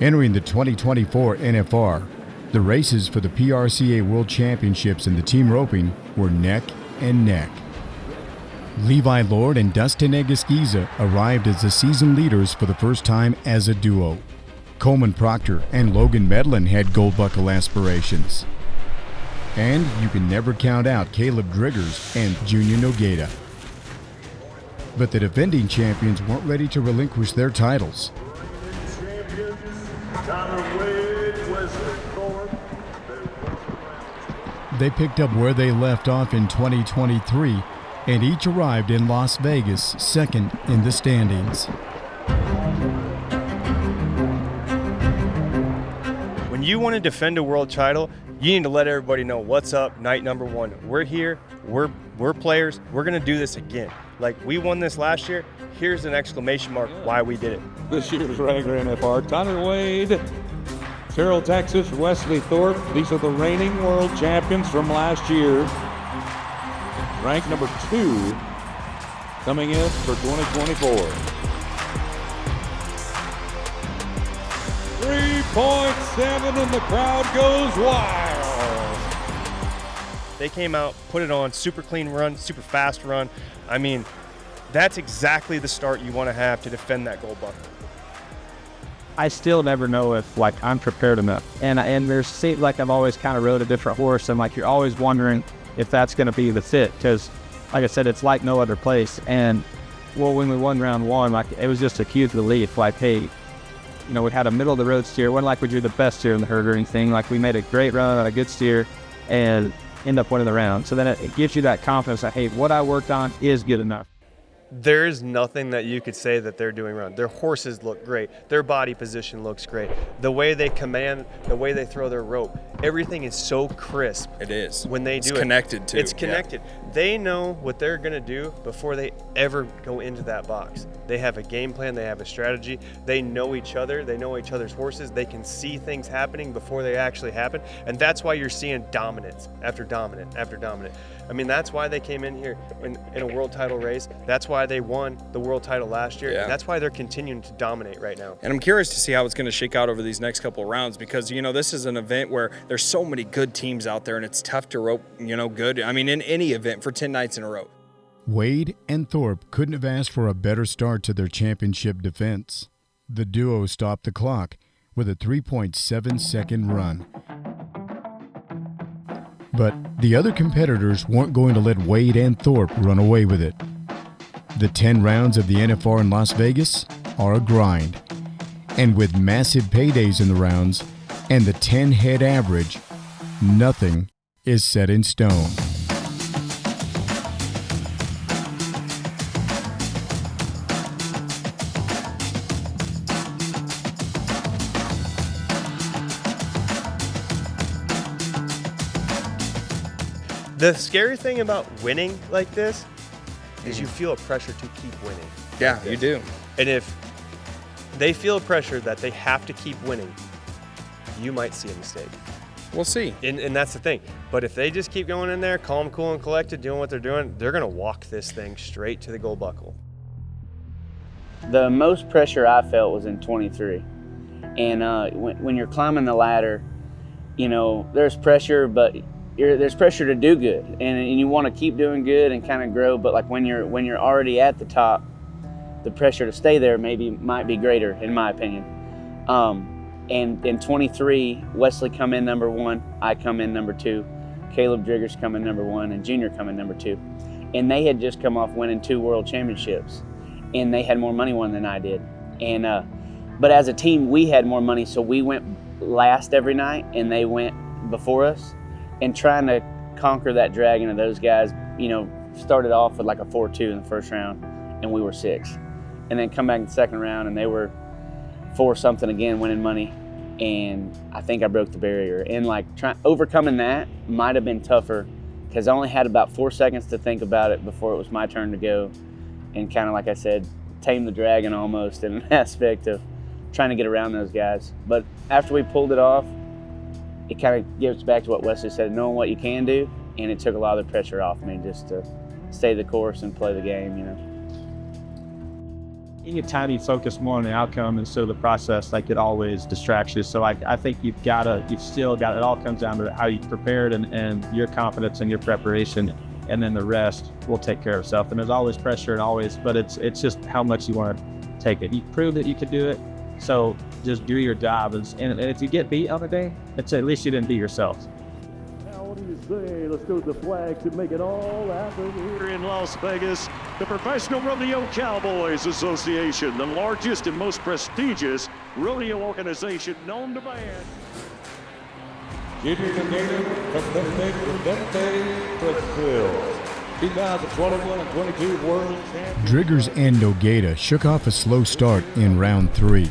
Entering the 2024 NFR, the races for the PRCA World Championships in the team roping were neck and neck. Levi Lord and Dustin Egaskiza arrived as the season leaders for the first time as a duo. Coleman Proctor and Logan Medlin had gold buckle aspirations. And you can never count out Caleb Driggers and Junior Nogueira. But the defending champions weren't ready to relinquish their titles. Wade Wesley Thorp. They picked up where they left off in 2023 and each arrived in Las Vegas second in the standings. When you want to defend a world title, you need to let everybody know what's up, night number one. We're here, we're players, we're gonna do this again. Like, we won this last year, here's an exclamation mark why we did it. This year's Wrangler NFR, Tyler Wade, Terrell, Texas, Wesley Thorp. These are the reigning world champions from last year. Ranked number 2 coming in for 2024. 3.7 and the crowd goes wild. They came out, put it on, super clean run, super fast run. I mean, that's exactly the start you want to have to defend that gold buckle. I still never know if, like, I'm prepared enough. And there's, like, I've always kind of rode a different horse, and, like, you're always wondering if that's going to be the fit, because, like I said, it's like no other place. And, well, when we won round one, like, it was just a huge relief. Like, hey, you know, we had a middle-of-the-road steer. It wasn't like we drew the best steer in the herd or anything. Like, we made a great run on a good steer and end up winning the round. So then it gives you that confidence that, hey, what I worked on is good enough. There is nothing that you could say that they're doing wrong. Their horses look great. Their body position looks great. The way they command, the way they throw their rope, everything is so crisp. It is. When they do it. It's connected too. It's connected. Yeah. They know what they're going to do before they ever go into that box. They have a game plan. They have a strategy. They know each other. They know each other's horses. They can see things happening before they actually happen. And that's why you're seeing dominance after dominant after dominant. I mean, that's why they came in here in a world title race. That's why they won the world title last year. Yeah. And that's why they're continuing to dominate right now. And I'm curious to see how it's going to shake out over these next couple of rounds, because, you know, this is an event where there's so many good teams out there and it's tough to rope, you know, good. I mean, in any event for 10 nights in a row. Wade and Thorpe couldn't have asked for a better start to their championship defense. The duo stopped the clock with a 3.7-second run. But the other competitors weren't going to let Wade and Thorpe run away with it. The 10 rounds of the NFR in Las Vegas are a grind. And with massive paydays in the rounds and the 10-head average, nothing is set in stone. The scary thing about winning like this is you feel a pressure to keep winning. Yeah, like you do. And if they feel a pressure that they have to keep winning, you might see a mistake. We'll see. And that's the thing. But if they just keep going in there, calm, cool, and collected, doing what they're doing, they're going to walk this thing straight to the gold buckle. The most pressure I felt was in 23. And when you're climbing the ladder, you know, there's pressure, but there's pressure to do good, and you want to keep doing good and kind of grow. But like when you're already at the top, the pressure to stay there might be greater, in my opinion. And in 23, Wesley come in number 1, I come in number 2, Caleb Driggers come in number 1, and Junior come in number 2. And they had just come off winning 2 world championships, and they had more money won than I did. And but as a team, we had more money, so we went last every night, and they went before us. And trying to conquer that dragon of those guys, you know, started off with like a 4-2 in the first round, and we were 6. And then come back in the second round, and they were 4-something again, winning money. And I think I broke the barrier. And like overcoming that might have been tougher, because I only had about 4 seconds to think about it before it was my turn to go. And kind of, like I said, tame the dragon almost in an aspect of trying to get around those guys. But after we pulled it off, it kind of gives back to what Wesley said, knowing what you can do, and it took a lot of the pressure off me just to stay the course and play the game, you know. anytime you focus more on the outcome instead of the process, like it always distracts you. So I think you've still got, it all comes down to how you prepared and your confidence and your preparation, and then the rest will take care of itself. And there's always pressure but it's just how much you want to take it. You proved that you could do it, so just do your job. And if you get beat on the day, it's at least you didn't beat yourself. Now, what do you say? Let's go to the flag to make it all happen here in Las Vegas. The Professional Rodeo Cowboys Association, the largest and most prestigious rodeo organization known to man. Junior Native Presidente Brazil. 2021 and 22 World Champions. Driggers and Nogueira shook off a slow start in round 3,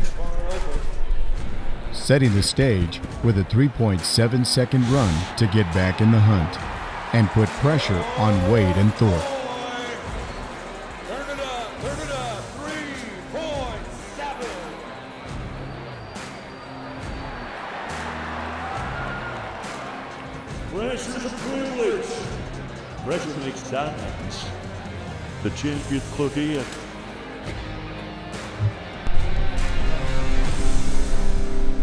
setting the stage with a 3.7-second run to get back in the hunt and put pressure on Wade and Thorp. Turn it up, 3.7. Pressure's a privilege. Pressure makes diamonds. The champions look in.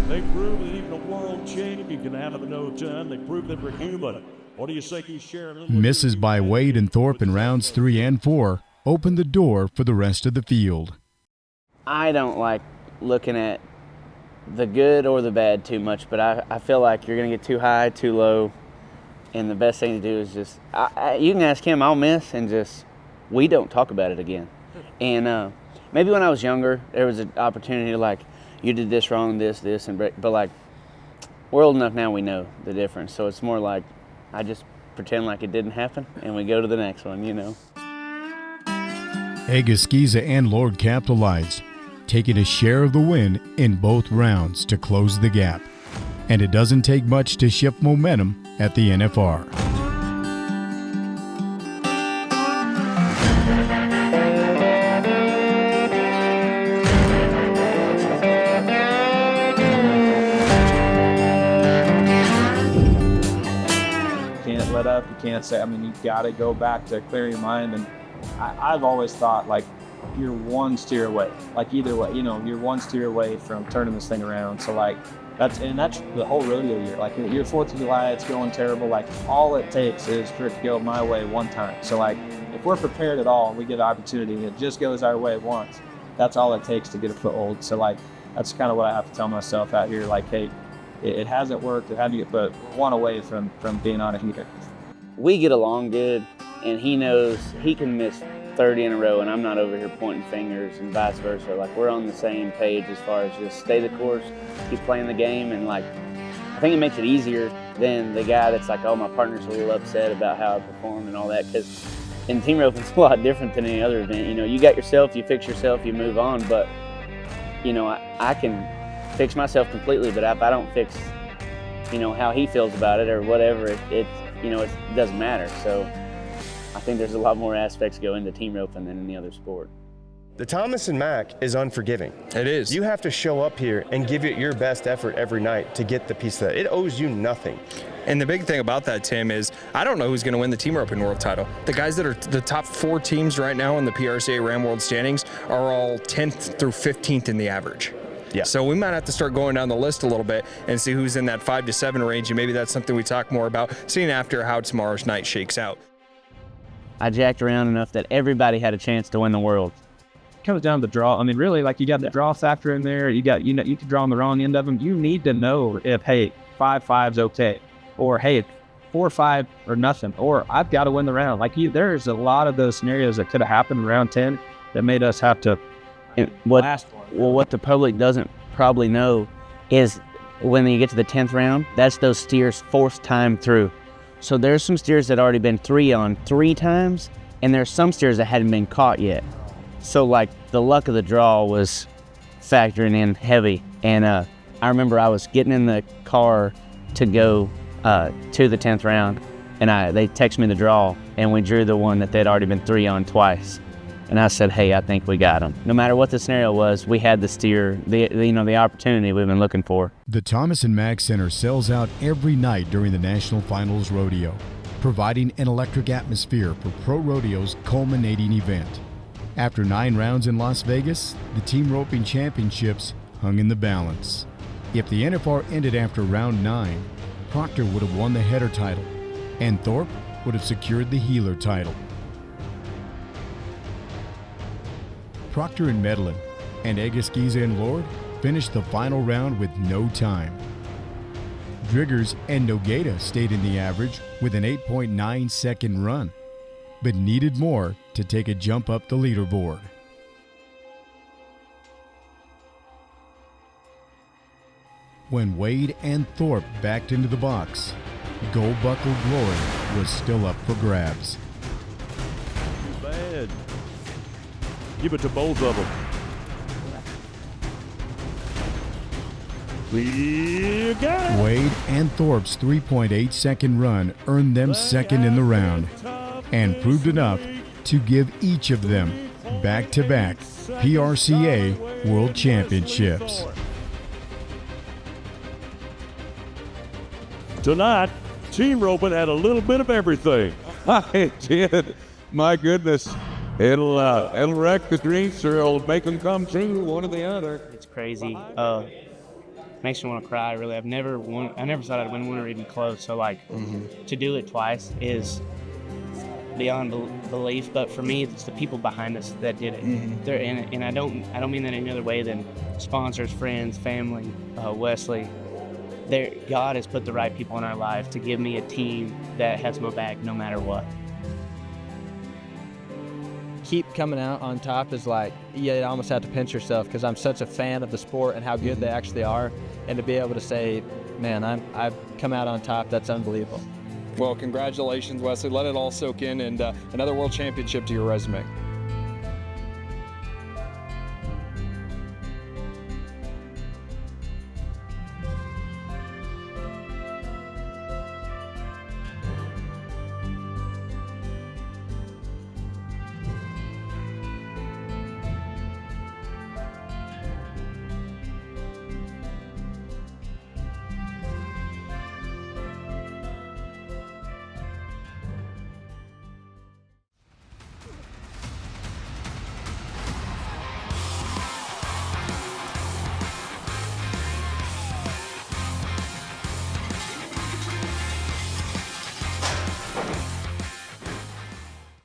They prove that even a world champion can have it in no time. They prove that we're human. What do you say you share? Misses by Wade and Thorp in rounds 3 and 4 opened the door for the rest of the field. I don't like looking at the good or the bad too much, but I feel like you're going to get too high, too low, and the best thing to do is just, you can ask him, I'll miss, and just, we don't talk about it again. And maybe when I was younger, there was an opportunity to like, you did this wrong, this, but like, we're old enough now, we know the difference. So it's more like, I just pretend like it didn't happen, and we go to the next one, you know. Egusquiza and Lord capitalized, taking a share of the win in both rounds to close the gap. And it doesn't take much to shift momentum at the NFR. Can't let up, you can't say, you got to go back to clear your mind. And I've always thought, like, you're one steer away. Like, either way, you're one steer away from turning this thing around. So, like, that's the whole rodeo year. Like, your 4th of July, it's going terrible. Like, all it takes is for it to go my way one time. So, like, if we're prepared at all and we get an opportunity and it just goes our way once, that's all it takes to get a foothold. So, like, that's kind of what I have to tell myself out here. Like, hey, it hasn't worked. It had to get put one away from being on a heater. We get along good, and he knows he can miss 30 in a row, and I'm not over here pointing fingers and vice versa. Like, we're on the same page as far as just stay the course, keep playing the game, and like, I think it makes it easier than the guy that's like, oh, my partner's a little upset about how I performed and all that, because in team roping, it's a lot different than any other event. You got yourself, you fix yourself, you move on, but I can fix myself completely, but if I don't fix, how he feels about it or whatever, it doesn't matter. So I think there's a lot more aspects go into team roping than any other sport. The Thomas and Mack is unforgiving. It is. You have to show up here and give it your best effort every night to get the piece of that. It owes you nothing. And the big thing about that, Tim, is I don't know who's going to win the team roping world title. The guys that are the top 4 teams right now in the PRCA Ram World standings are all 10th through 15th in the average. Yeah. So we might have to start going down the list a little bit and see who's in that 5 to 7 range, and maybe that's something we talk more about, seeing after how tomorrow's night shakes out. I jacked around enough that everybody had a chance to win the world. It comes down to the draw. Really, like, you got the draw factor in there. You can draw on the wrong end of them. You need to know if, hey, 5-5's okay, or hey, 4-5 or nothing, or I've got to win the round. Like, there's a lot of those scenarios that could have happened in round 10 that made us have to last one. Well, what the public doesn't probably know is when you get to the 10th round, that's those steers' 4th time through. So there's some steers that already been 3 on 3 times, and there's some steers that hadn't been caught yet. So, like, the luck of the draw was factoring in heavy. And I remember I was getting in the car to go to the 10th round, and they texted me the draw, and we drew the one that they'd already been 3 on twice. And I said, hey, I think we got them. No matter what the scenario was, we had the steer, the opportunity we've been looking for. The Thomas and Mack Center sells out every night during the National Finals Rodeo, providing an electric atmosphere for Pro Rodeo's culminating event. After 9 rounds in Las Vegas, the team roping championships hung in the balance. If the NFR ended after round 9, Proctor would have won the header title, and Thorp would have secured the heeler title. Proctor and Medlin, and Egusquiza and Lord finished the final round with no time. Driggers and Nogueira stayed in the average with an 8.9 second run, but needed more to take a jump up the leaderboard. When Wade and Thorp backed into the box, gold buckle glory was still up for grabs. Too bad. Give it to both of them. We got it. Wade and Thorp's 3.8 second run earned them second in the round and proved enough to give each of them back-to-back PRCA World Championships. Tonight, team roping had a little bit of everything. It did. My goodness. It'll wreck the dreams or it'll make them come true, one or the other. It's crazy. Makes me want to cry, really. I never thought I'd win one or even close. So, to do it twice is beyond belief. But for me, it's the people behind us that did it. They're in it, and I don't mean that any other way than sponsors, friends, family, Wesley. God has put the right people in our life to give me a team that has my back no matter what. Keep coming out on top is like, you almost have to pinch yourself because I'm such a fan of the sport and how good they actually are. And to be able to say, man, I've come out on top, that's unbelievable. Well, congratulations, Wesley. Let it all soak in, and another world championship to your resume.